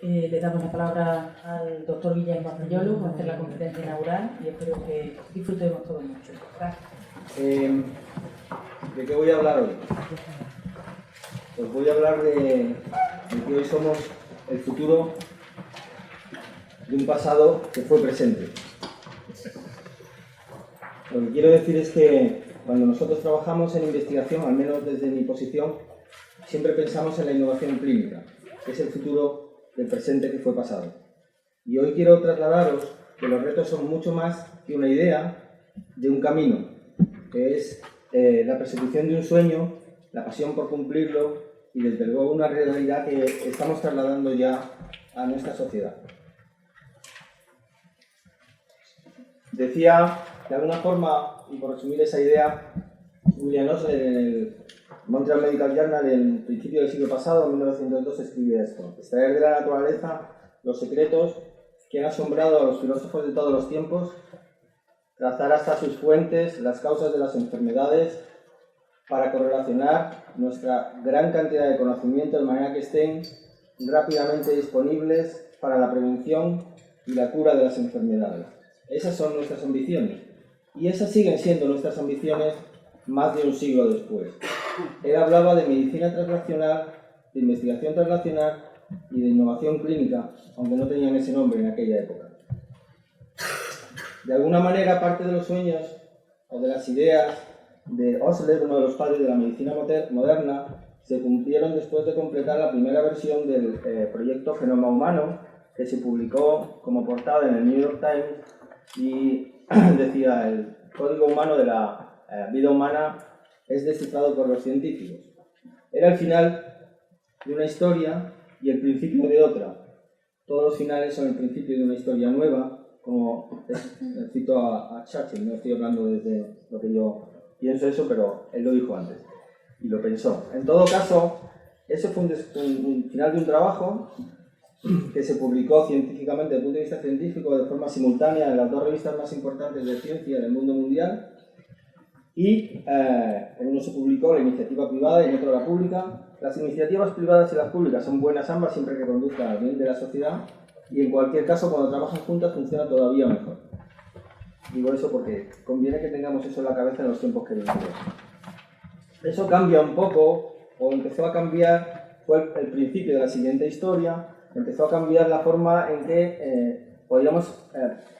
Le damos la palabra al doctor Guillermo Arroyolo para hacer la conferencia inaugural y espero que disfrutemos todos mucho. Gracias. ¿De qué voy a hablar hoy? Pues voy a hablar de que hoy somos el futuro de un pasado que fue presente. Lo que quiero decir es que cuando nosotros trabajamos en investigación, al menos desde mi posición, siempre pensamos en la innovación clínica, que es el futuro del presente que fue pasado. Y hoy quiero trasladaros que los retos son mucho más que una idea de un camino, que es la persecución de un sueño, la pasión por cumplirlo y desde luego una realidad que estamos trasladando ya a nuestra sociedad. Decía, de alguna forma, y por resumir esa idea, William Osler en el Montreal Medical Journal en principio del siglo pasado, en 1902, escribía esto: extraer de la naturaleza los secretos que han asombrado a los filósofos de todos los tiempos, trazar hasta sus fuentes las causas de las enfermedades para correlacionar nuestra gran cantidad de conocimiento de manera que estén rápidamente disponibles para la prevención y la cura de las enfermedades. Esas son nuestras ambiciones y esas siguen siendo nuestras ambiciones más de un siglo después. Él hablaba de medicina translacional, de investigación translacional y de innovación clínica, aunque no tenían ese nombre en aquella época. De alguna manera, parte de los sueños o de las ideas de Osler, uno de los padres de la medicina moderna, se cumplieron después de completar la primera versión del proyecto Genoma Humano, que se publicó como portada en el New York Times y decía: el código humano de la vida humana es descifrado por los científicos. Era el final de una historia y el principio de otra. Todos los finales son el principio de una historia nueva, como cito a Churchill, no estoy hablando desde lo que yo pienso eso, pero él lo dijo antes y lo pensó. En todo caso, ese fue un final de un trabajo que se publicó científicamente, desde el punto de vista científico, de forma simultánea en las dos revistas más importantes de ciencia del mundo mundial, y en uno se publicó la iniciativa privada y en otro la pública. Las iniciativas privadas y las públicas son buenas ambas siempre que conduzcan al bien de la sociedad, y en cualquier caso cuando trabajan juntas funciona todavía mejor. Digo eso porque conviene que tengamos eso en la cabeza en los tiempos que vivimos. Eso cambia un poco, o empezó a cambiar, fue el principio de la siguiente historia. Empezó a cambiar la forma en que podíamos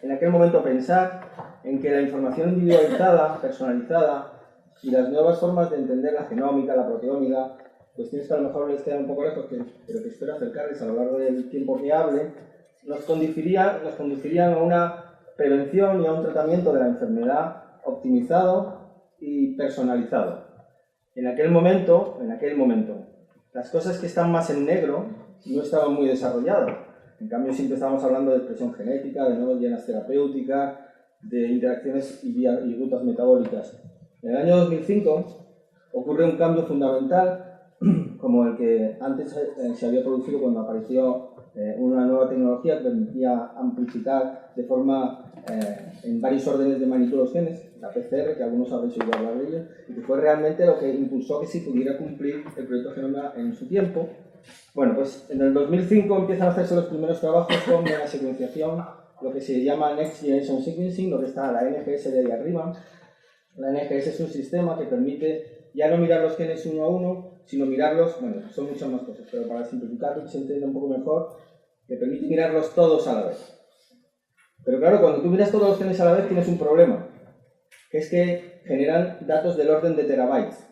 en aquel momento pensar en que la información individualizada, personalizada y las nuevas formas de entender la genómica, la proteómica, cuestiones que a lo mejor les quedan un poco lejos, pero que espero acercarles a lo largo del tiempo que hable, nos conducirían a una prevención y a un tratamiento de la enfermedad optimizado y personalizado. En aquel momento, las cosas que están más en negro no estaban muy desarrolladas. En cambio, siempre estábamos hablando de expresión genética, de nuevas dianas terapéuticas, de interacciones y rutas metabólicas. En el año 2005 ocurre un cambio fundamental, como el que antes se había producido cuando apareció una nueva tecnología que permitía amplificar de forma en varios órdenes de magnitud los genes, la PCR, que algunos habréis oído hablar de ello, y que fue realmente lo que impulsó que se pudiera cumplir el proyecto Genoma en su tiempo. Bueno, pues en el 2005 empiezan a hacerse los primeros trabajos con la secuenciación, lo que se llama Next Generation Sequencing, lo que está la NGS de ahí arriba. La NGS es un sistema que permite ya no mirar los genes uno a uno, sino mirarlos, bueno, son muchas más cosas, pero para simplificarlo y que se entienda un poco mejor, que permite mirarlos todos a la vez. Pero claro, cuando tú miras todos los genes a la vez tienes un problema, que es que generan datos del orden de terabytes.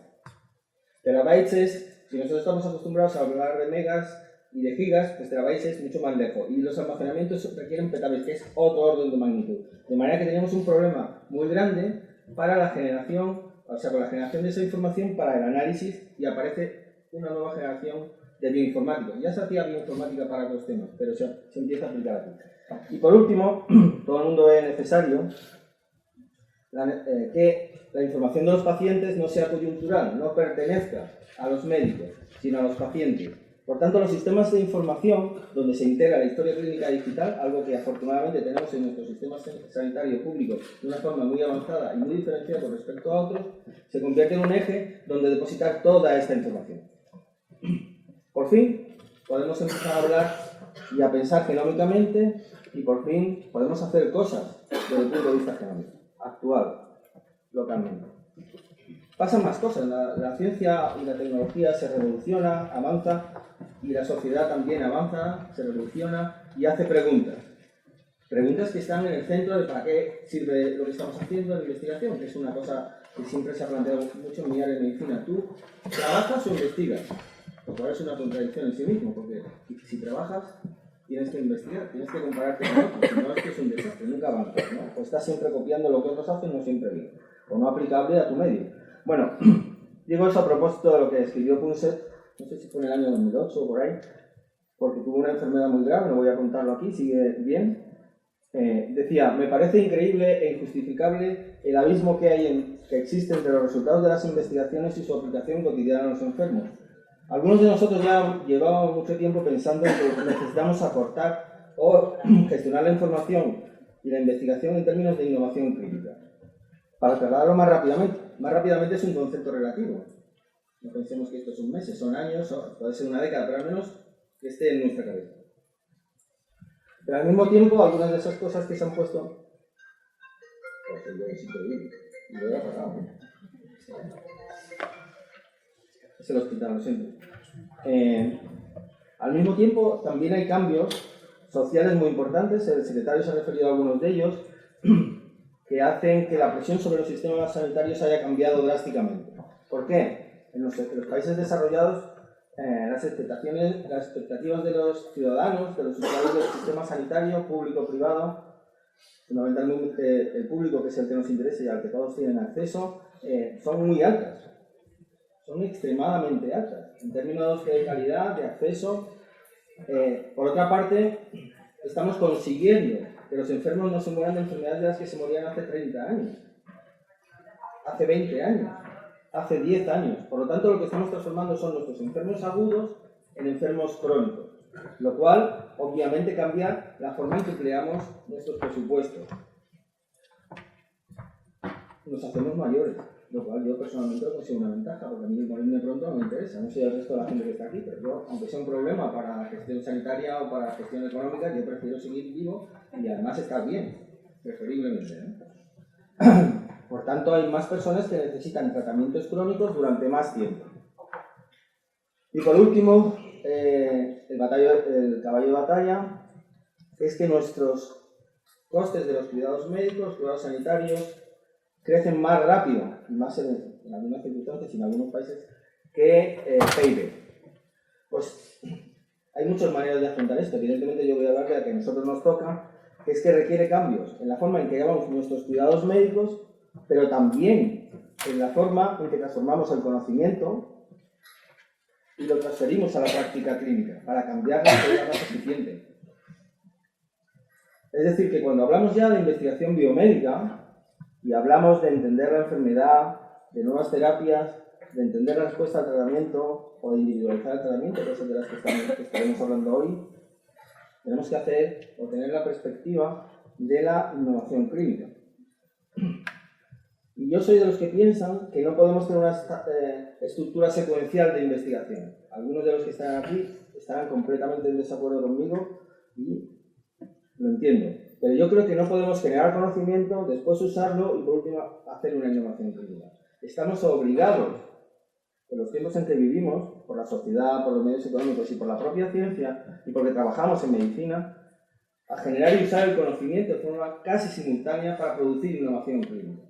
Terabytes es, si nosotros estamos acostumbrados a hablar de megas y de gigas, pues terabytes es mucho más lejos. Y los almacenamientos requieren petabytes, que es otro orden de magnitud. De manera que tenemos un problema muy grande para la generación, o sea, con la generación de esa información para el análisis, y aparece una nueva generación de bioinformáticos. Ya se hacía bioinformática para otros temas, pero se empieza a aplicar aquí. Y por último, todo el mundo ve necesario que la información de los pacientes no sea coyuntural, no pertenezca a los médicos, sino a los pacientes. Por tanto, los sistemas de información, donde se integra la historia clínica digital, algo que afortunadamente tenemos en nuestro sistema sanitario público de una forma muy avanzada y muy diferenciada con respecto a otros, se convierte en un eje donde depositar toda esta información. Por fin, podemos empezar a hablar y a pensar genómicamente, y por fin podemos hacer cosas desde el punto de vista genómico, actual, localmente. Pasan más cosas, la ciencia y la tecnología se revoluciona, avanza, y la sociedad también avanza, se revoluciona y hace preguntas. Preguntas que están en el centro de para qué sirve lo que estamos haciendo en la investigación, que es una cosa que siempre se ha planteado mucho en mi área de medicina. ¿Tú trabajas o investigas? Lo cual es una contradicción en sí mismo, porque si trabajas tienes que investigar, tienes que compararte con otros, si no es que es un desastre, nunca avanzas, ¿no? O estás siempre copiando lo que otros hacen, no siempre bien, o no aplicable a tu medio. Bueno, digo eso a propósito de lo que escribió Punset, no sé si fue en el año 2008 o por ahí, porque tuvo una enfermedad muy grave, no voy a contarlo aquí, sigue bien. Decía, me parece increíble e injustificable el abismo que existe entre los resultados de las investigaciones y su aplicación cotidiana a los enfermos. Algunos de nosotros ya llevábamos mucho tiempo pensando en que necesitamos acortar o gestionar la información y la investigación en términos de innovación clínica. Para trasladarlo más rápidamente es un concepto relativo. No pensemos que esto son meses, son años, puede ser una década, pero al menos que esté en nuestra cabeza. Pero al mismo tiempo, algunas de esas cosas que se han puesto... Pues es increíble. Y lo he apagado. Es el hospital, lo siento. Al mismo tiempo, también hay cambios sociales muy importantes. El secretario se ha referido a algunos de ellos, que hacen que la presión sobre los sistemas sanitarios haya cambiado drásticamente. ¿Por qué? En los países desarrollados, las expectativas de los ciudadanos, de los usuarios del sistema sanitario, público-privado, fundamentalmente el público, que es el que nos interesa y al que todos tienen acceso, son muy altas. Son extremadamente altas, en términos de calidad, de acceso. Por otra parte, estamos consiguiendo que los enfermos no se mueran de enfermedades de las que se morían hace 30 años, hace 20 años, hace 10 años. Por lo tanto, lo que estamos transformando son nuestros enfermos agudos en enfermos crónicos, lo cual, obviamente, cambia la forma en que empleamos nuestros presupuestos. Nos hacemos mayores, lo cual yo personalmente lo considero una ventaja, porque a mí morirme pronto no me interesa, no sé el resto de la gente que está aquí, pero yo, aunque sea un problema para la gestión sanitaria o para la gestión económica, yo prefiero seguir vivo y además estar bien, preferiblemente, ¿no? Por tanto, hay más personas que necesitan tratamientos crónicos durante más tiempo. Y por último, el caballo de batalla es que nuestros costes de los cuidados médicos, cuidados sanitarios, crecen más rápido, y más en algunas circunstancias y en algunos países, que PIB. Pues hay muchas maneras de afrontar esto. Evidentemente yo voy a hablar de la que a nosotros nos toca, que es que requiere cambios en la forma en que llevamos nuestros cuidados médicos, pero también en la forma en que transformamos el conocimiento y lo transferimos a la práctica clínica, para cambiarla de manera más eficiente. Es decir, que cuando hablamos ya de investigación biomédica, y hablamos de entender la enfermedad, de nuevas terapias, de entender la respuesta al tratamiento o de individualizar el tratamiento, que es de las que estaremos hablando hoy, tenemos que hacer o tener la perspectiva de la innovación clínica. Y yo soy de los que piensan que no podemos tener una estructura secuencial de investigación. Algunos de los que están aquí estarán completamente en desacuerdo conmigo y lo entiendo. Pero yo creo que no podemos generar conocimiento, después usarlo y por último hacer una innovación clínica. Estamos obligados, en los tiempos en que vivimos, por la sociedad, por los medios económicos y por la propia ciencia, y porque trabajamos en medicina, a generar y usar el conocimiento de forma casi simultánea para producir innovación clínica.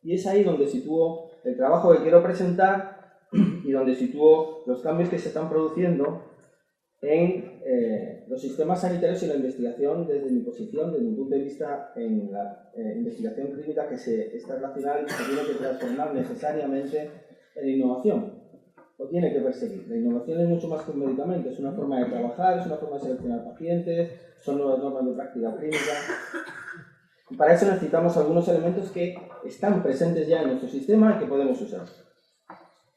Y es ahí donde sitúo el trabajo que quiero presentar y donde sitúo los cambios que se están produciendo en los sistemas sanitarios y la investigación desde mi posición, desde mi punto de vista en la investigación clínica que está relacionada y que se tiene que transformar necesariamente en innovación, o tiene que perseguir. La innovación es mucho más que un medicamento, es una forma de trabajar, es una forma de seleccionar pacientes, son nuevas normas de práctica clínica. Y para eso necesitamos algunos elementos que están presentes ya en nuestro sistema y que podemos usar.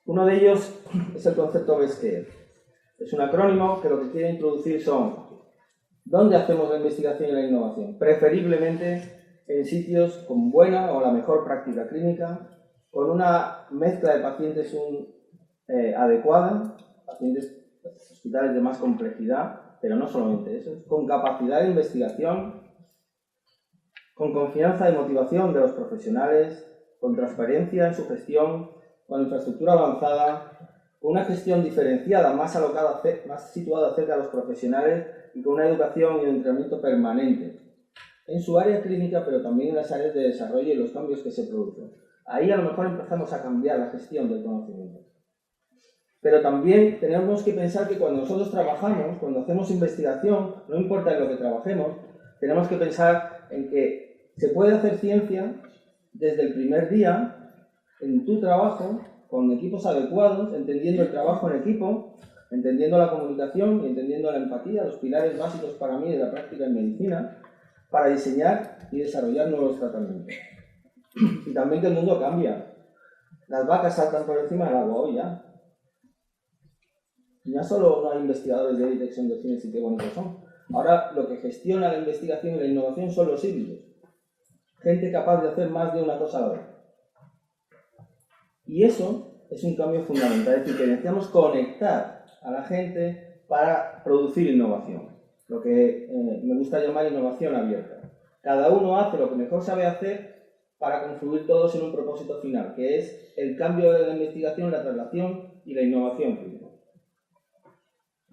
Uno de ellos es el concepto BESCARE. Es un acrónimo que lo que quiere introducir son ¿dónde hacemos la investigación y la innovación? Preferiblemente en sitios con buena o la mejor práctica clínica, con una mezcla de pacientes adecuada, pacientes hospitales de más complejidad, pero no solamente eso, con capacidad de investigación, con confianza y motivación de los profesionales, con transparencia en su gestión, con infraestructura avanzada, con una gestión diferenciada, más alocada, más situada cerca de los profesionales y con una educación y un entrenamiento permanente en su área clínica, pero también en las áreas de desarrollo y los cambios que se producen. Ahí a lo mejor empezamos a cambiar la gestión del conocimiento. Pero también tenemos que pensar que cuando nosotros trabajamos, cuando hacemos investigación, no importa en lo que trabajemos, tenemos que pensar en que se puede hacer ciencia desde el primer día, en tu trabajo, con equipos adecuados, entendiendo el trabajo en equipo, entendiendo la comunicación y entendiendo la empatía, los pilares básicos para mí de la práctica en medicina, para diseñar y desarrollar nuevos tratamientos. Y también que el mundo cambia. Las vacas saltan por encima del agua hoy ya. Ya solo no hay investigadores de detección de genes y qué bonitos son. Ahora lo que gestiona la investigación y la innovación son los híbridos. Gente capaz de hacer más de una cosa a la vez. Y eso es un cambio fundamental. Es decir, que necesitamos conectar a la gente para producir innovación. Lo que me gusta llamar innovación abierta. Cada uno hace lo que mejor sabe hacer para confluir todos en un propósito final, que es el cambio de la investigación, la traslación y la innovación clínica.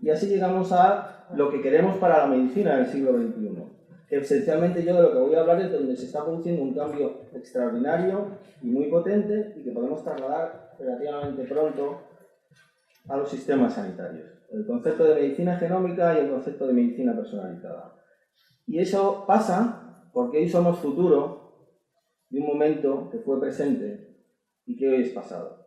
Y así llegamos a lo que queremos para la medicina del siglo XXI. Que esencialmente yo de lo que voy a hablar es de donde se está produciendo un cambio extraordinario y muy potente y que podemos trasladar relativamente pronto a los sistemas sanitarios. El concepto de medicina genómica y el concepto de medicina personalizada. Y eso pasa porque hoy somos futuro de un momento que fue presente y que hoy es pasado.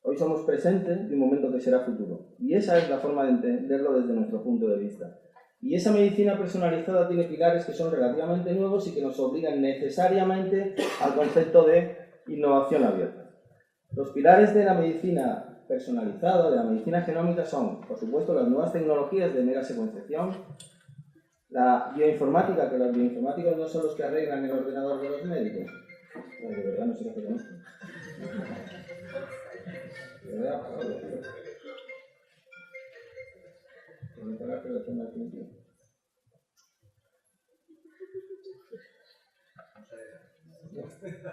Hoy somos presente de un momento que será futuro. Y esa es la forma de entenderlo desde nuestro punto de vista. Y esa medicina personalizada tiene pilares que son relativamente nuevos y que nos obligan necesariamente al concepto de innovación abierta. Los pilares de la medicina personalizada, de la medicina genómica, son, por supuesto, las nuevas tecnologías de mega secuenciación, la bioinformática, que los bioinformáticos no son los que arreglan el ordenador de los médicos. Bueno, de verdad no sé qué hacer con esto. De verdad,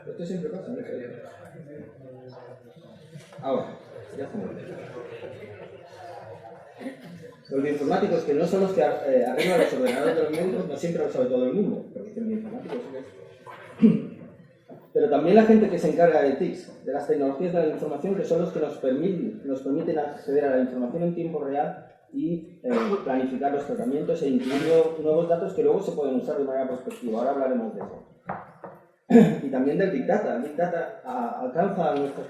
esto siempre pasa, ¿no? Ahora, ya está. Los bioinformáticos, que no son los que arreglan los ordenadores de los médicos, no siempre lo sabe todo el mundo, porque son bioinformáticos. Pero también la gente que se encarga de TICs, de las tecnologías de la información, que son los que nos permiten acceder a la información en tiempo real y planificar los tratamientos e incluir nuevos datos que luego se pueden usar de manera prospectiva. Ahora hablaremos de eso. Y también del Big Data. El Big Data alcanza a nuestro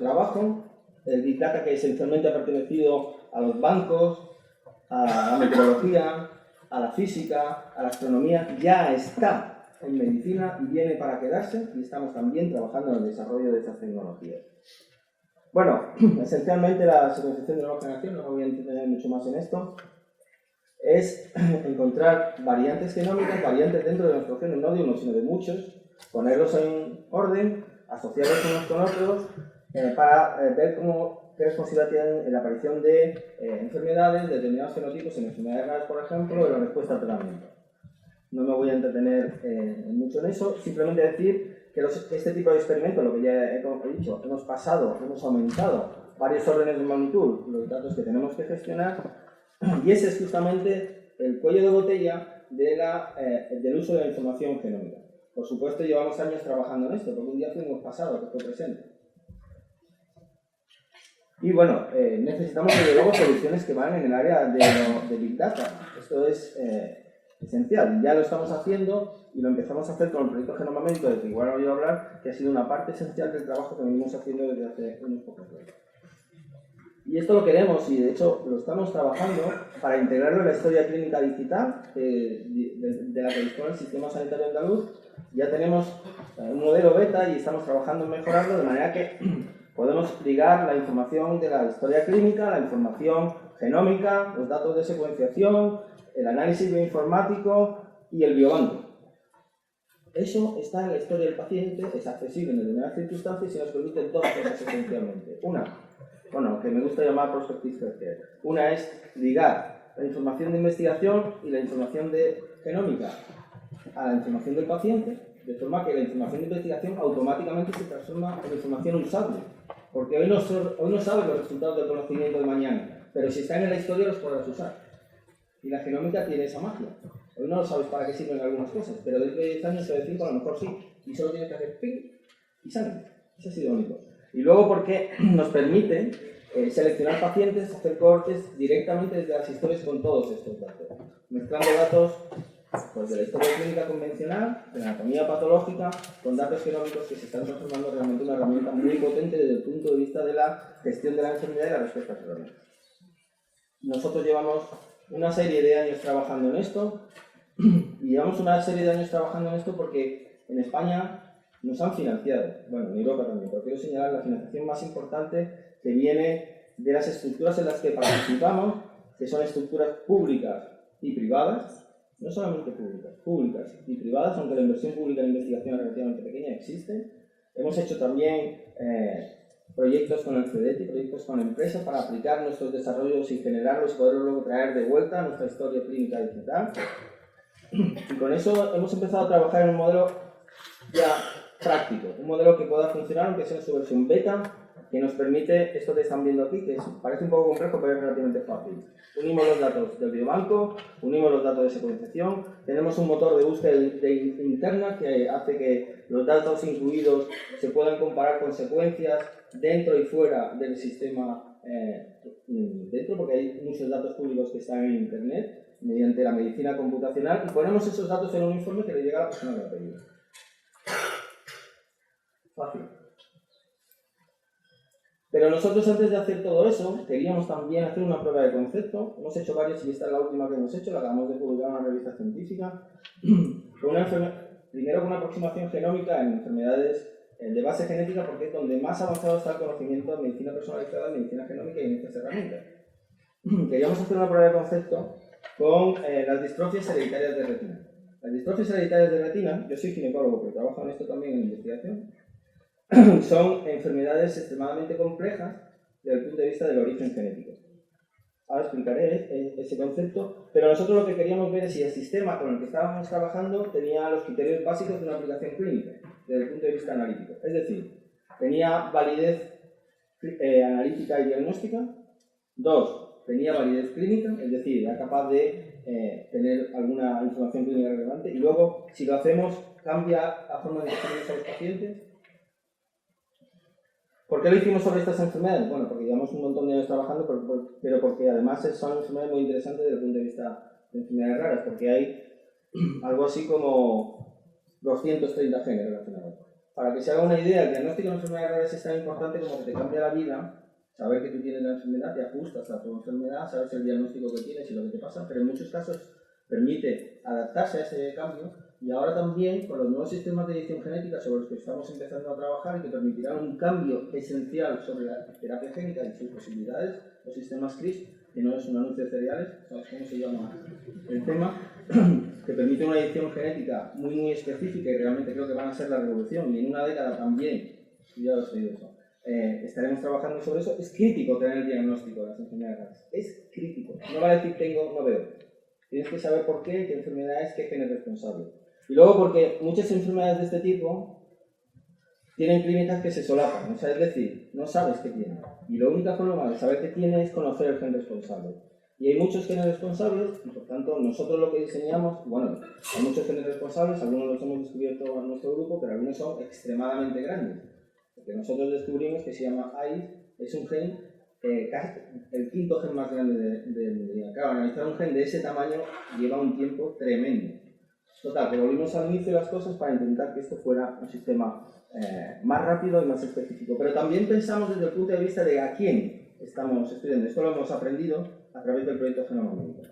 trabajo. El Big Data, que esencialmente ha pertenecido a los bancos, a la meteorología, a la física, a la astronomía, ya está en medicina y viene para quedarse, y estamos también trabajando en el desarrollo de estas tecnologías. Bueno, esencialmente la secuenciación de nueva generación, no me voy a entretener mucho más en esto, es encontrar variantes genómicas, variantes dentro de nuestro genoma, no de uno, sino de muchos, ponerlos en orden, asociarlos unos con otros, para ver qué responsabilidad tienen en la aparición de enfermedades, de determinados fenotipos, en enfermedades raras, por ejemplo, de la respuesta al tratamiento. No me voy a entretener mucho en eso, simplemente decir que este tipo de experimentos, lo que ya he dicho, hemos aumentado varios órdenes de magnitud los datos que tenemos que gestionar, y ese es justamente el cuello de botella del uso de la información genómica. Por supuesto, llevamos años trabajando en esto, porque un día fuimos pasado, que fue presente. Y bueno, necesitamos desde luego soluciones que van en el área de Big Data. Esto es esencial. Ya lo estamos haciendo y lo empezamos a hacer con el proyecto Genoma Médico, del que igual no voy a hablar, que ha sido una parte esencial del trabajo que venimos haciendo desde hace unos pocos años. Y esto lo queremos, y de hecho lo estamos trabajando para integrarlo en la historia clínica digital de la que dispone el Sistema Sanitario Andaluz. Ya tenemos un modelo beta y estamos trabajando en mejorarlo de manera que podemos ligar la información de la historia clínica, la información genómica, los datos de secuenciación, el análisis bioinformático y el biobanco. Eso está en la historia del paciente, es accesible en determinadas circunstancias y nos permite dos cosas esencialmente. Una, que me gusta llamar prospective healthcare. Una es ligar la información de investigación y la información de genómica a la información del paciente, de forma que la información de investigación automáticamente se transforma en información usable. Porque hoy no sabes los resultados del conocimiento de mañana, pero si están en la historia los podrás usar. Y la genómica tiene esa magia. Hoy no lo sabes para qué sirven algunas cosas, pero dentro de 10 años o de 5 a lo mejor sí. Y solo tienes que hacer ping y sale. Eso ha sido único. Y luego porque nos permite seleccionar pacientes, hacer cortes directamente desde las historias con todos estos datos. Mezclando datos pues, de la historia clínica convencional, de la anatomía patológica, con datos genómicos que se están transformando realmente en una herramienta muy potente desde el punto de vista de la gestión de la enfermedad y la respuesta a las herramientas. Nosotros llevamos una serie de años trabajando en esto, y llevamos una serie de años trabajando en esto porque en España nos han financiado, bueno, en Europa también, pero quiero señalar la financiación más importante que viene de las estructuras en las que participamos, que son estructuras públicas y privadas, no solamente públicas y privadas, aunque la inversión pública en investigación es relativamente pequeña, existe. Hemos hecho también proyectos con el CEDETI, proyectos con empresas para aplicar nuestros desarrollos y generarlos y poderlos luego traer de vuelta a nuestra historia clínica digital. Y con eso hemos empezado a trabajar en un modelo ya práctico, un modelo que pueda funcionar aunque sea en su versión beta, que nos permite esto que están viendo aquí, que parece un poco complejo pero es relativamente fácil. Unimos los datos del biobanco, unimos los datos de secuenciación, tenemos un motor de búsqueda interna que hace que los datos incluidos se puedan comparar con secuencias dentro y fuera del sistema, dentro porque hay muchos datos públicos que están en internet mediante la medicina computacional y ponemos esos datos en un informe que le llega a la persona que lo ha pedido. Fácil. Pero nosotros antes de hacer todo eso, queríamos también hacer una prueba de concepto. Hemos hecho varias y esta es la última que hemos hecho, la acabamos de publicar en una revista científica. Primero con una aproximación genómica en enfermedades de base genética porque es donde más avanzado está el conocimiento de medicina personalizada, medicina genómica y en estas herramientas. Queríamos hacer una prueba de concepto con las distrofias hereditarias de retina. Las distrofias hereditarias de retina, yo soy ginecólogo, pero trabajo en esto también en investigación, son enfermedades extremadamente complejas desde el punto de vista del origen genético. Ahora explicaré ese concepto, pero nosotros lo que queríamos ver es si el sistema con el que estábamos trabajando tenía los criterios básicos de una aplicación clínica, desde el punto de vista analítico. Es decir, tenía validez analítica y diagnóstica. 2, tenía validez clínica, es decir, era capaz de tener alguna información clínica relevante. Y luego, si lo hacemos, cambia la forma de gestionar a los pacientes. ¿Por qué lo hicimos sobre estas enfermedades? Bueno, porque llevamos un montón de años trabajando, pero porque además son enfermedades muy interesantes desde el punto de vista de enfermedades raras, porque hay algo así como 230 genes relacionados. Para que se haga una idea, el diagnóstico de enfermedades raras es tan importante como que te cambia la vida, saber que tú tienes la enfermedad, te ajustas a tu enfermedad, sabes el diagnóstico que tienes y lo que te pasa, pero en muchos casos permite adaptarse a ese cambio. Y ahora también con los nuevos sistemas de edición genética sobre los que estamos empezando a trabajar y que permitirán un cambio esencial sobre la terapia génica y sus posibilidades, los sistemas CRISP, que no es un anuncio de cereales, ¿sabes cómo se llama el tema? Que permite una edición genética muy específica y realmente creo que van a ser la revolución y en una década también, ya lo sé eso, estaremos trabajando sobre eso. Es crítico tener el diagnóstico de las enfermedades raras, es crítico, no vale decir tengo, no veo, tienes que saber por qué enfermedad es, qué gen es responsable. Y luego porque muchas enfermedades de este tipo tienen clínicas que se solapan, o sea, es decir, no sabes qué tiene. Y la única forma de saber qué tiene es conocer el gen responsable. Y hay muchos genes responsables, y por tanto nosotros lo que diseñamos, bueno, hay muchos genes responsables, algunos los hemos descubierto en nuestro grupo, pero algunos son extremadamente grandes. Lo que nosotros descubrimos, que se llama AID, es un gen, casi el quinto gen más grande del día. Claro, analizar un gen de ese tamaño lleva un tiempo tremendo. Total, que volvimos al inicio de las cosas para intentar que esto fuera un sistema más rápido y más específico. Pero también pensamos desde el punto de vista de a quién estamos estudiando. Esto lo hemos aprendido a través del proyecto Genoma Médico.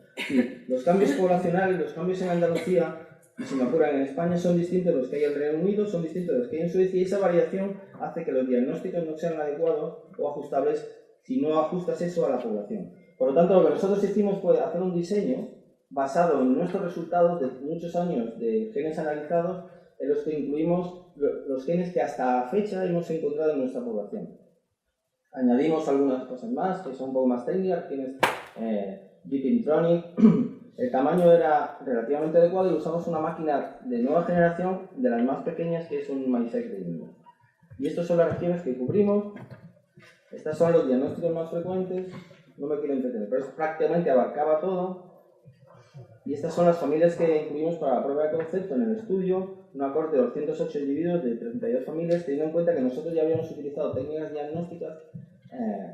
Los cambios poblacionales, los cambios en Andalucía, y si me apuran en España, son distintos de los que hay en el Reino Unido, son distintos de los que hay en Suecia, y esa variación hace que los diagnósticos no sean adecuados o ajustables si no ajustas eso a la población. Por lo tanto, lo que nosotros hicimos fue hacer un diseño basado en nuestros resultados de muchos años de genes analizados, en los que incluimos los genes que hasta fecha hemos encontrado en nuestra población. Añadimos algunas cosas más, que son un poco más técnicas, genes Deepintronic. El tamaño era relativamente adecuado y usamos una máquina de nueva generación, de las más pequeñas, que es un MySec de Intel. Y estas son las regiones que cubrimos. Estos son los diagnósticos más frecuentes. No me quiero entretener, pero prácticamente abarcaba todo. Y estas son las familias que incluimos para la prueba de concepto en el estudio, una corte de 208 individuos de 32 familias, teniendo en cuenta que nosotros ya habíamos utilizado técnicas diagnósticas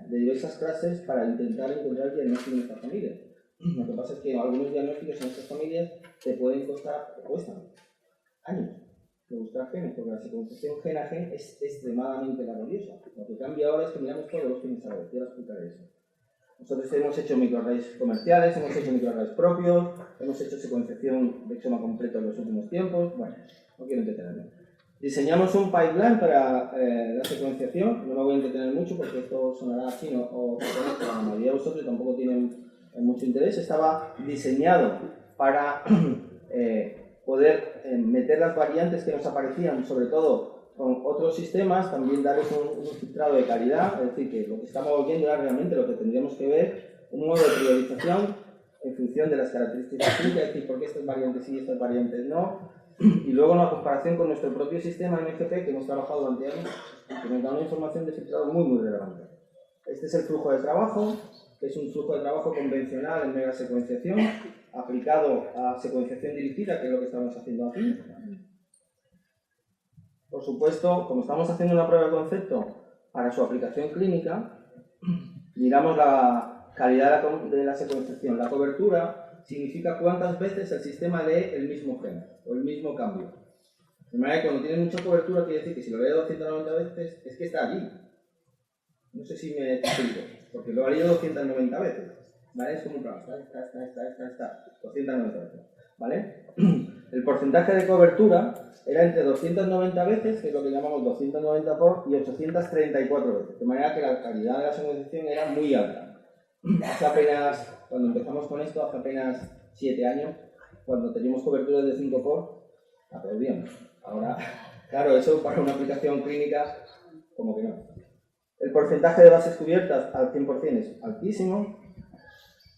de diversas clases para intentar encontrar el diagnóstico en estas familias. Lo que pasa es que algunos diagnósticos en estas familias te cuestan años de buscar genes, porque la secuenciación gen a gen es extremadamente laboriosa. Lo que cambia ahora es que miramos todos los genes a ver, quiero explicar eso. Nosotros hemos hecho microarrays comerciales, hemos hecho microarrays propios, hemos hecho secuenciación de exoma completo en los últimos tiempos. Bueno, no quiero entretenerme. Diseñamos un pipeline para la secuenciación. No me voy a entretener mucho porque esto sonará chino o japonés, pero la mayoría de vosotros tampoco tienen mucho interés. Estaba diseñado para poder meter las variantes que nos aparecían, sobre todo con otros sistemas, también darles un filtrado de calidad, es decir, que lo que estamos viendo era realmente lo que tendríamos que ver, un modo de priorización en función de las características clínicas, es decir, por qué estas variantes sí y estas variantes no, y luego una comparación con nuestro propio sistema MGP que hemos trabajado durante años y que nos da una información de filtrado muy relevante. Este es el flujo de trabajo, que es un flujo de trabajo convencional en megasecuenciación, aplicado a secuenciación dirigida, que es lo que estamos haciendo aquí. Por supuesto, como estamos haciendo una prueba de concepto para su aplicación clínica, miramos la calidad de la secuenciación. La cobertura significa cuántas veces el sistema lee el mismo gen o el mismo cambio. De manera que cuando tiene mucha cobertura quiere decir que si lo lee 290 veces es que está allí. No sé si me explico, porque lo ha leído 290 veces. ¿Vale? Es como un plan, está, 290 veces. ¿Vale? El porcentaje de cobertura era entre 290 veces, que es lo que llamamos 290 por, y 834 veces. De manera que la calidad de la secuenciación era muy alta. Hace apenas, cuando empezamos con esto, hace apenas 7 años, cuando teníamos cobertura de 5 por, aplaudíamos. Ahora, claro, eso para una aplicación clínica, como que no. El porcentaje de bases cubiertas al 100% es altísimo,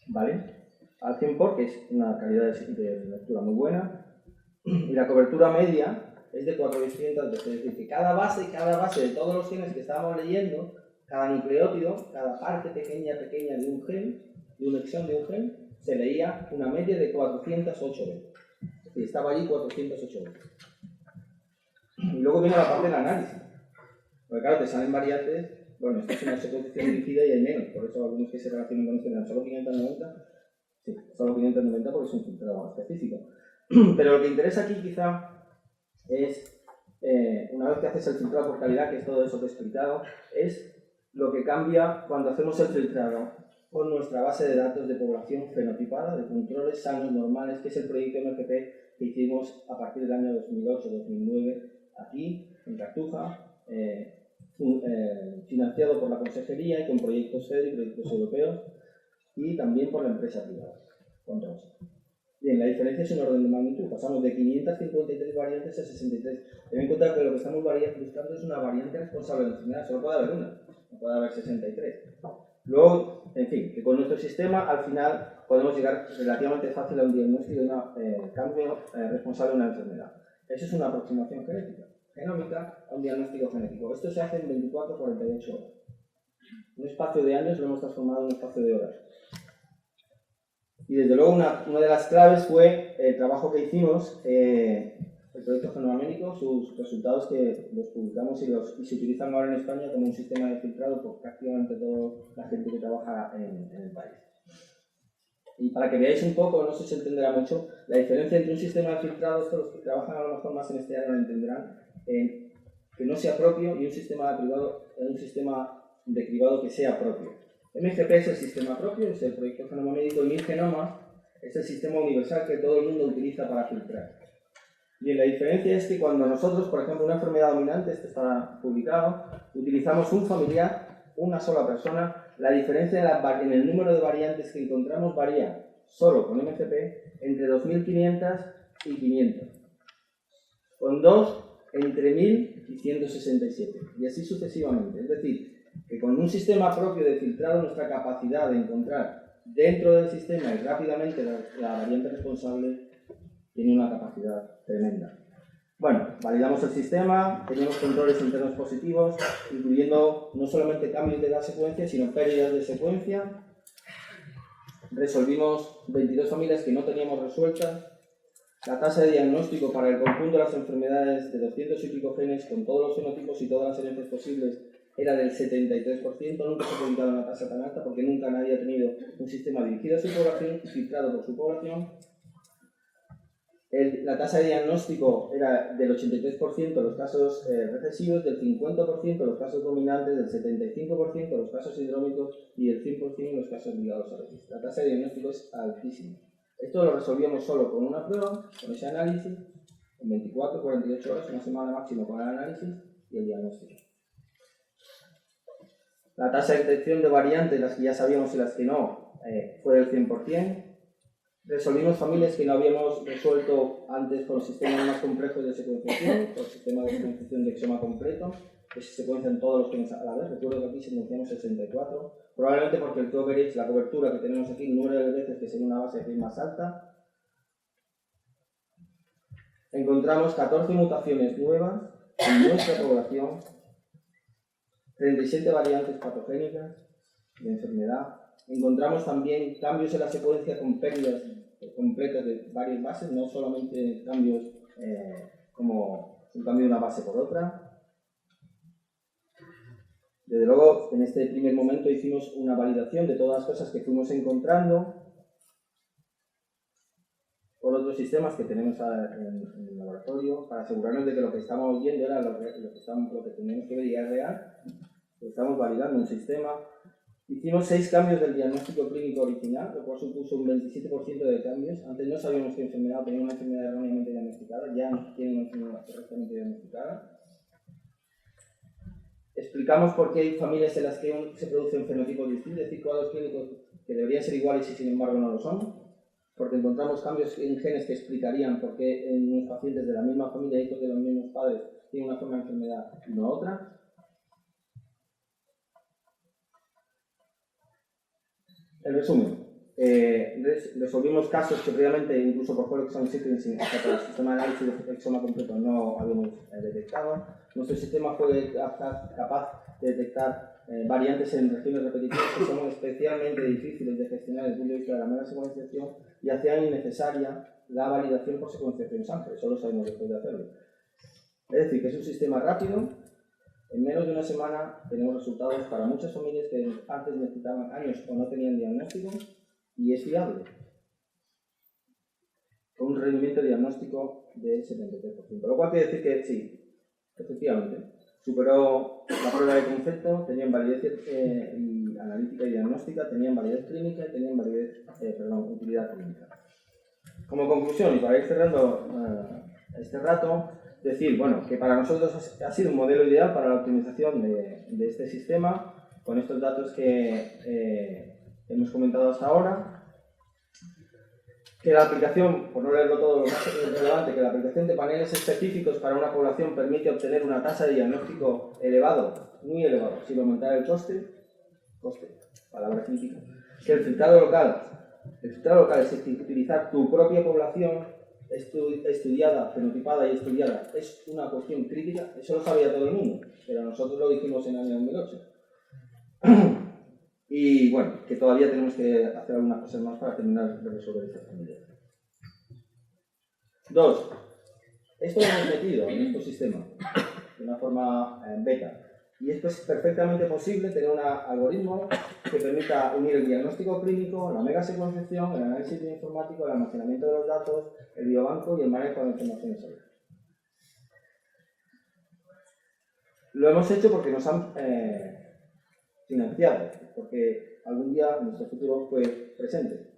¿vale? Al 100 por, que es una calidad de lectura muy buena, y la cobertura media es de 400 veces, es decir, que cada base de todos los genes que estábamos leyendo, cada nucleótido, cada parte pequeña de un gen, de un exón de un gen, se leía una media de 408 veces. Es decir, estaba allí 408 veces. Y luego viene la parte del análisis. Porque claro, te salen variantes, bueno, esto es una secuenciación dirigida y hay menos, por eso algunos que se relacionan con esto dan solo 590, sí, solo 590 porque es un filtrado específico. Pero lo que interesa aquí quizá es, una vez que haces el filtrado por calidad, que es todo eso que he explicado, es lo que cambia cuando hacemos el filtrado con nuestra base de datos de población fenotipada, de controles sanos normales, que es el proyecto MGP que hicimos a partir del año 2008-2009 aquí, en Cartuja, financiado por la Consejería y con proyectos FED y proyectos europeos, y también por la empresa privada, con Rosa. Bien, la diferencia es un orden de magnitud, pasamos de 553 variantes a 63. Ten en cuenta que lo que estamos buscando es una variante responsable de la enfermedad, solo puede haber una, no puede haber 63. Luego, en fin, que con nuestro sistema al final podemos llegar relativamente fácil a un diagnóstico de un cambio responsable de una enfermedad. Eso es una aproximación genómica a un diagnóstico genético. Esto se hace en 24-48 horas. Un espacio de años lo hemos transformado en un espacio de horas. Y desde luego una de las claves fue el trabajo que hicimos, el proyecto Genoménico, sus resultados que los publicamos y se utilizan ahora en España como un sistema de filtrado por prácticamente toda la gente que trabaja en el país. Y para que veáis un poco, no sé si se entenderá mucho, la diferencia entre un sistema de filtrado, esto los que trabajan a lo mejor más en este área lo entenderán, que no sea propio, y un sistema de cribado que sea propio. MGP es el sistema propio, es el proyecto Genoma Médico, y MinGenoma es el sistema universal que todo el mundo utiliza para filtrar. Bien, la diferencia es que cuando nosotros, por ejemplo, una enfermedad dominante, esto está publicado, utilizamos un familiar, una sola persona, la diferencia en el número de variantes que encontramos varía, solo con MGP, entre 2500 y 500. Con 2, entre 1000 y 167, y así sucesivamente. Es decir, que con un sistema propio de filtrado nuestra capacidad de encontrar dentro del sistema y rápidamente la variante responsable tiene una capacidad tremenda. Bueno, validamos el sistema, teníamos controles internos positivos, incluyendo no solamente cambios de la secuencia, sino pérdidas de secuencia. Resolvimos 22 familias que no teníamos resueltas. La tasa de diagnóstico para el conjunto de las enfermedades de 200 y pico genes, con todos los fenotipos y todas las herencias posibles, era del 73%. Nunca se ha publicado una tasa tan alta porque nunca nadie ha tenido un sistema dirigido a su población y filtrado por su población. La tasa de diagnóstico era del 83% los casos recesivos, del 50% los casos dominantes, del 75% los casos sindrómicos y del 100% los casos ligados a registro. La tasa de diagnóstico es altísima. Esto lo resolvíamos solo con una prueba, con ese análisis, en 24, 48 horas, una semana máximo con el análisis y el diagnóstico. La tasa de detección de variantes, las que ya sabíamos y las que no, fue del 100%. Resolvimos familias que no habíamos resuelto antes con sistemas más complejos de secuenciación, con sistemas de secuenciación de exoma completo, que se secuencian todos los genes a la vez. Recuerdo que aquí secuenciamos 64, probablemente porque el coverage, la cobertura que tenemos aquí, el número de veces que sería una base que es más alta. Encontramos 14 mutaciones nuevas en nuestra población, 37 variantes patogénicas de enfermedad. Encontramos también cambios en la secuencia con pérdidas completas de varias bases, no solamente cambios como un cambio de una base por otra. Desde luego, en este primer momento hicimos una validación de todas las cosas que fuimos encontrando por otros sistemas que tenemos en el laboratorio para asegurarnos de que lo que estábamos viendo era lo que teníamos que ver y era real. Estamos validando un sistema. Hicimos 6 cambios del diagnóstico clínico original, lo cual supuso un 27% de cambios. Antes no sabíamos qué enfermedad, tenía una enfermedad erróneamente diagnosticada, ya tiene una enfermedad correctamente diagnosticada. Explicamos por qué hay familias en las que se producen fenotipos distintos, es decir, cuadros clínicos que deberían ser iguales y sin embargo no lo son, porque encontramos cambios en genes que explicarían por qué en unos pacientes de la misma familia, hijos de los mismos padres, tienen una forma de enfermedad y no otra. En resumen, resolvimos casos que previamente, incluso por whole exome sequencing, o sea, por el sistema de análisis de exoma completo no habíamos detectado. Nuestro sistema fue capaz de detectar variantes en regiones repetitivas que son especialmente difíciles de gestionar desde el punto de vista de la mera secuenciación y hacían innecesaria la validación por secuenciación sample, eso lo sabemos después de hacerlo. Es decir, que es un sistema rápido. En menos de una semana tenemos resultados para muchas familias que antes necesitaban años o no tenían diagnóstico y es fiable. Con un rendimiento diagnóstico del 73%. Lo cual quiere decir que sí, efectivamente, superó la prueba de concepto, tenían validez y analítica y diagnóstica, tenían validez clínica y tenían utilidad clínica. Como conclusión, y para ir cerrando este rato, decir, bueno, que para nosotros ha sido un modelo ideal para la optimización de este sistema, con estos datos que hemos comentado hasta ahora, que la aplicación, por no leerlo todo, lo más relevante, que la aplicación de paneles específicos para una población permite obtener una tasa de diagnóstico elevado, muy elevado, sin aumentar el coste, palabra crítica, que el filtrado local es decir, utilizar tu propia población estudiada, fenotipada y estudiada, es una cuestión crítica. Eso lo sabía todo el mundo, pero nosotros lo dijimos en el año 2008. Y bueno, que todavía tenemos que hacer algunas cosas más para terminar de resolver esta familia. 2. Esto lo hemos metido en nuestro sistema de una forma beta. Y esto es perfectamente posible, tener un algoritmo que permita unir el diagnóstico clínico, la megasecuenciación, el análisis bioinformático, el almacenamiento de los datos, el biobanco y el manejo de información sobre. Lo hemos hecho porque nos han financiado, porque algún día nuestro futuro fue presente.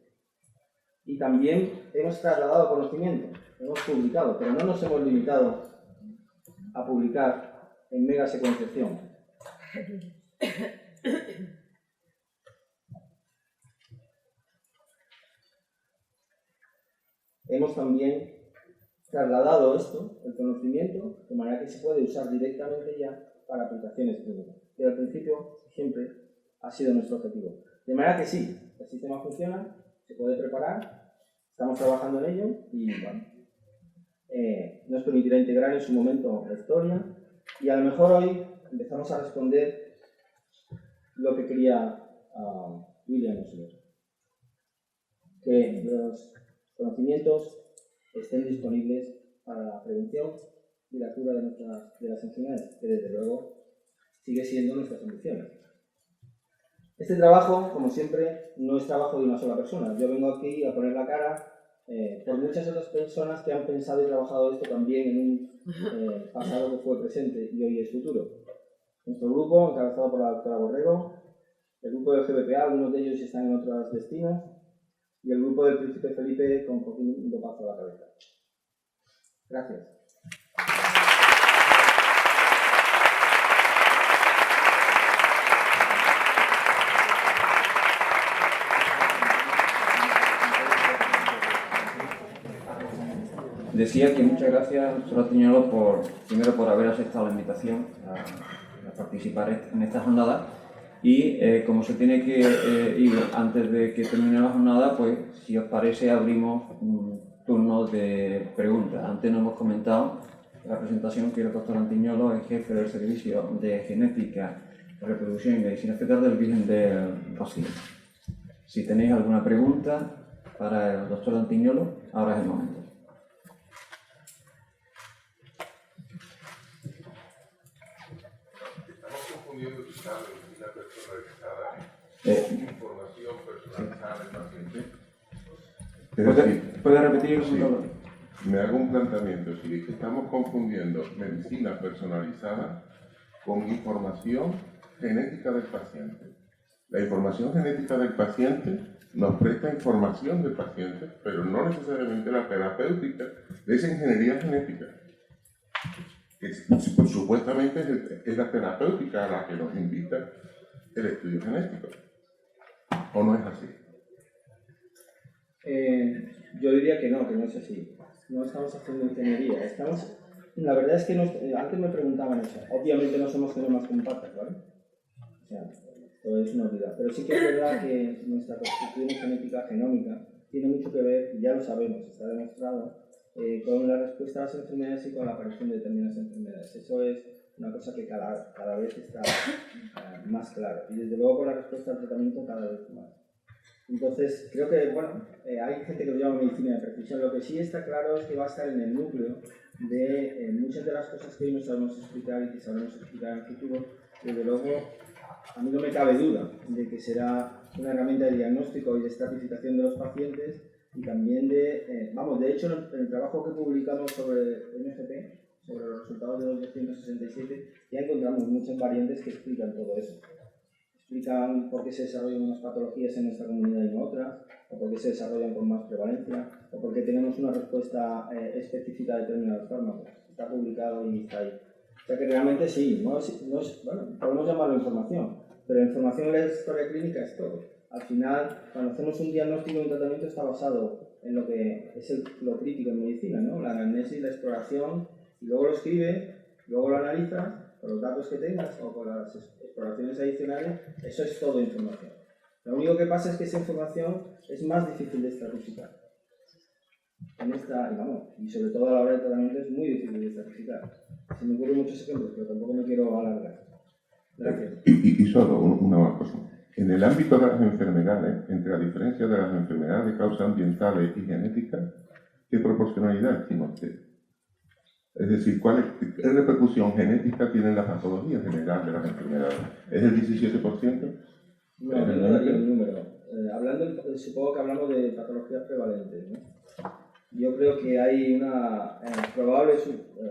Y también hemos trasladado conocimiento, hemos publicado, pero no nos hemos limitado a publicar en megasecuenciación. Hemos también trasladado esto, el conocimiento, de manera que se puede usar directamente ya para aplicaciones clínicas. Y al principio siempre ha sido nuestro objetivo. De manera que sí, el sistema funciona, se puede preparar, estamos trabajando en ello y bueno, nos permitirá integrar en su momento la historia y a lo mejor hoy empezamos a responder lo que quería William Osler. Que los conocimientos estén disponibles para la prevención y la cura de las enfermedades, que desde luego sigue siendo nuestras ambiciones. Este trabajo, como siempre, no es trabajo de una sola persona. Yo vengo aquí a poner la cara por muchas otras personas que han pensado y trabajado esto también en un pasado que fue presente y hoy es futuro. Nuestro grupo, encabezado por la doctora Borrego, el grupo del GBPA, algunos de ellos están en otros destinos, y el grupo del Príncipe Felipe con Joaquín Dopazo a la cabeza. Gracias. Decía que muchas gracias, doctor Antiñolo, primero por haber aceptado la invitación a participar en esta jornada y como se tiene que ir antes de que termine la jornada, pues si os parece abrimos un turno de preguntas. Antes nos hemos comentado en la presentación que el doctor Antiñolo es jefe del Servicio de Genética, Reproducción y Medicina Fetal del Virgen del Rocío. Si tenéis alguna pregunta para el doctor Antiñolo, ahora es el momento. Quizás medicina personalizada, información personalizada del paciente. ¿Puede repetir? Sí. Me hago un planteamiento, si es que estamos confundiendo medicina personalizada con información genética del paciente. La información genética del paciente nos presta información del paciente, pero no necesariamente la terapéutica de esa ingeniería genética. Supuestamente es la terapéutica a la que nos invita el estudio genético. ¿O no es así? Yo diría que no es así. No estamos haciendo ingeniería. La verdad es que antes me preguntaban eso. Obviamente no somos genomas compactos, ¿vale? O sea, esto es una obviedad. Pero sí que es verdad que nuestra constitución genética genómica tiene mucho que ver, y ya lo sabemos, está demostrado, con la respuesta a las enfermedades y con la aparición de determinadas enfermedades. Eso es una cosa que cada vez está más claro. Y desde luego con la respuesta al tratamiento cada vez más. Entonces, creo que, hay gente que lo llama medicina de precisión. Lo que sí está claro es que va a estar en el núcleo de muchas de las cosas que hoy no sabemos explicar y que sabremos explicar en el futuro. Desde luego, a mí no me cabe duda de que será una herramienta de diagnóstico y de estratificación de los pacientes y también de hecho, en el trabajo que publicamos sobre MGP, sobre los resultados de 267, ya encontramos muchas variantes que explican todo eso. Explican por qué se desarrollan unas patologías en nuestra comunidad y no otras, o por qué se desarrollan con más prevalencia, o por qué tenemos una respuesta específica a determinados fármacos. Está publicado y está ahí. O sea que realmente sí, podemos llamarlo información, pero la información en la historia clínica es todo. Al final, cuando hacemos un diagnóstico y un tratamiento está basado en lo que es lo crítico en medicina, ¿no? La anamnesis, la exploración, y luego lo escribes, luego lo analizas, con los datos que tengas o con las exploraciones adicionales, eso es todo información. Lo único que pasa es que esa información es más difícil de estratificar. Y sobre todo a la hora del tratamiento es muy difícil de estratificar. Se me ocurren muchos ejemplos, pero tampoco me quiero alargar. Gracias. Y solo una más cosa. En el ámbito de las enfermedades, entre la diferencia de las enfermedades de causa ambientales y genéticas, ¿qué proporcionalidad estima usted? Es decir, ¿qué repercusión genética tienen las patologías generales de las enfermedades? ¿Es el 17%? No daría un número. Supongo que hablamos de patologías prevalentes, ¿no? Yo creo que hay una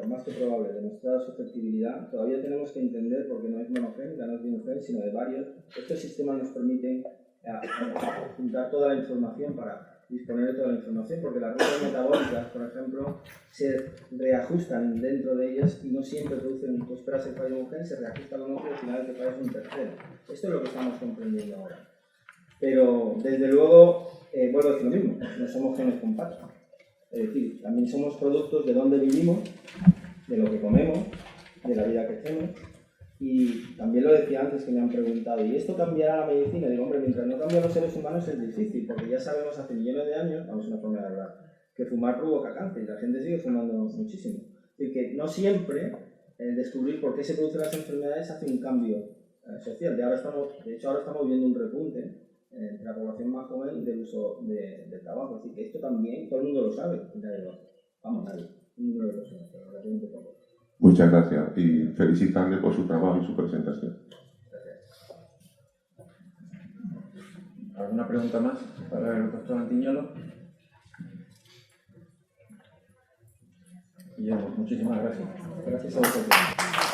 más que probable, demostrada susceptibilidad. Todavía tenemos que entender, porque no es monogénica, no es binogénica, sino de varios. Estos sistemas nos permiten juntar toda la información para disponer de toda la información, porque las rutas metabólicas, por ejemplo, se reajustan dentro de ellas y no siempre producen, tú esperas el fallo de un gen, se reajusta con otro y al final te falla un tercero. Esto es lo que estamos comprendiendo ahora. Pero, desde luego, vuelvo a decir lo mismo, no somos genes compactos. Es decir, también somos productos de dónde vivimos, de lo que comemos, de la vida que hacemos, Y también lo decía antes que me han preguntado, ¿y esto cambiará la medicina? Y digo, hombre, mientras no cambien los seres humanos es difícil, porque ya sabemos hace millones de años, vamos, una forma de hablar, que fumar provoca cáncer y la gente sigue fumando muchísimo. Es decir, que no siempre el descubrir por qué se producen las enfermedades hace un cambio social. De hecho, ahora estamos viendo un repunte entre la población más joven del uso del tabaco. Es decir, que esto también todo el mundo lo sabe. Vamos, nadie. Un número de personas, pero relativamente poco. Muchas gracias y felicitarle por su trabajo y su presentación. ¿Alguna pregunta más para el doctor Antiñolo? Guillermo, muchísimas gracias. Gracias a vosotros.